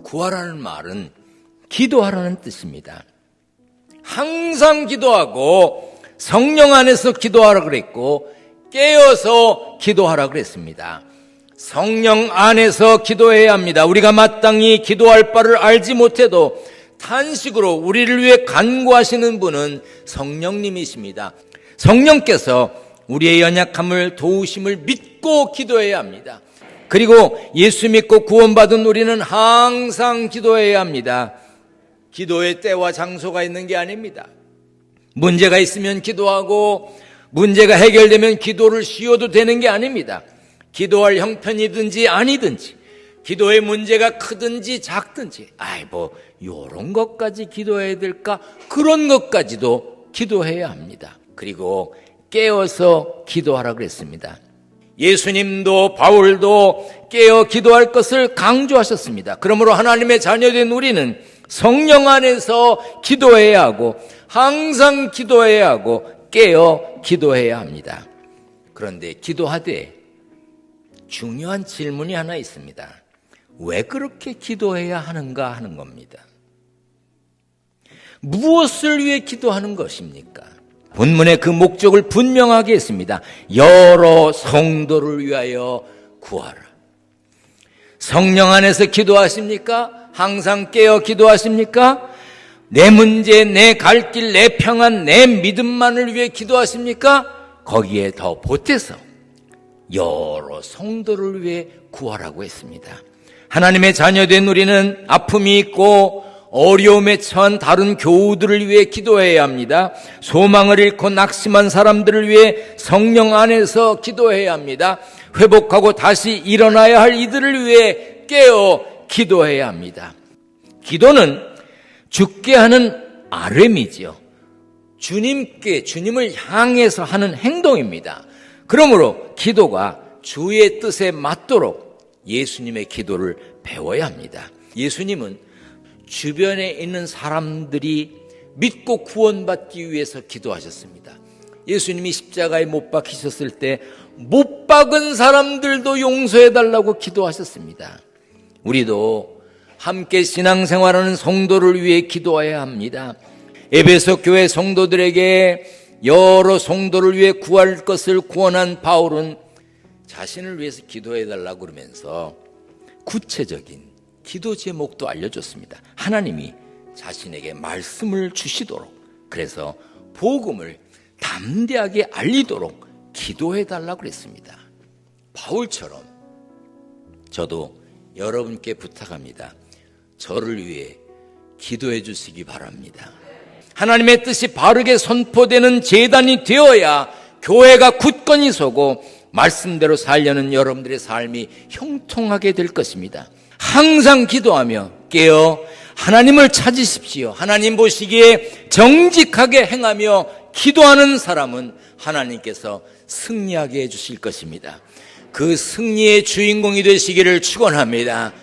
구하라는 말은 기도하라는 뜻입니다. 항상 기도하고 성령 안에서 기도하라 그랬고 깨어서 기도하라 그랬습니다. 성령 안에서 기도해야 합니다. 우리가 마땅히 기도할 바를 알지 못해도 탄식으로 우리를 위해 간구하시는 분은 성령님이십니다. 성령께서 우리의 연약함을 도우심을 믿고 기도해야 합니다. 그리고 예수 믿고 구원받은 우리는 항상 기도해야 합니다. 기도의 때와 장소가 있는 게 아닙니다. 문제가 있으면 기도하고 문제가 해결되면 기도를 쉬어도 되는 게 아닙니다. 기도할 형편이든지 아니든지 기도의 문제가 크든지 작든지 요런 것까지 기도해야 될까? 그런 것까지도 기도해야 합니다. 그리고 깨어서 기도하라 그랬습니다. 예수님도 바울도 깨어 기도할 것을 강조하셨습니다. 그러므로 하나님의 자녀된 우리는 성령 안에서 기도해야 하고 항상 기도해야 하고 깨어 기도해야 합니다. 그런데 기도하되 중요한 질문이 하나 있습니다. 왜 그렇게 기도해야 하는가 하는 겁니다. 무엇을 위해 기도하는 것입니까? 본문의 그 목적을 분명하게 했습니다. 여러 성도를 위하여 구하라. 성령 안에서 기도하십니까? 항상 깨어 기도하십니까? 내 문제, 내 갈 길, 내 평안, 내 믿음만을 위해 기도하십니까? 거기에 더 보태서 여러 성도를 위해 구하라고 했습니다. 하나님의 자녀된 우리는 아픔이 있고 어려움에 처한 다른 교우들을 위해 기도해야 합니다. 소망을 잃고 낙심한 사람들을 위해 성령 안에서 기도해야 합니다. 회복하고 다시 일어나야 할 이들을 위해 깨어 기도해야 합니다. 기도는 죽게 하는 RM이지요. 주님을 향해서 하는 행동입니다. 그러므로 기도가 주의 뜻에 맞도록 예수님의 기도를 배워야 합니다. 예수님은 주변에 있는 사람들이 믿고 구원받기 위해서 기도하셨습니다. 예수님이 십자가에 못 박히셨을 때 못 박은 사람들도 용서해달라고 기도하셨습니다. 우리도 함께 신앙생활하는 성도를 위해 기도해야 합니다. 에베소 교회 성도들에게 여러 성도를 위해 구할 것을 구원한 바울은 자신을 위해서 기도해달라고 그러면서 구체적인 기도 제목도 알려줬습니다. 하나님이 자신에게 말씀을 주시도록, 그래서 복음을 담대하게 알리도록 기도해달라고 그랬습니다. 바울처럼 저도 여러분께 부탁합니다. 저를 위해 기도해 주시기 바랍니다. 하나님의 뜻이 바르게 선포되는 제단이 되어야 교회가 굳건히 서고 말씀대로 살려는 여러분들의 삶이 형통하게 될 것입니다. 항상 기도하며 깨어 하나님을 찾으십시오. 하나님 보시기에 정직하게 행하며 기도하는 사람은 하나님께서 승리하게 해주실 것입니다. 그 승리의 주인공이 되시기를 축원합니다.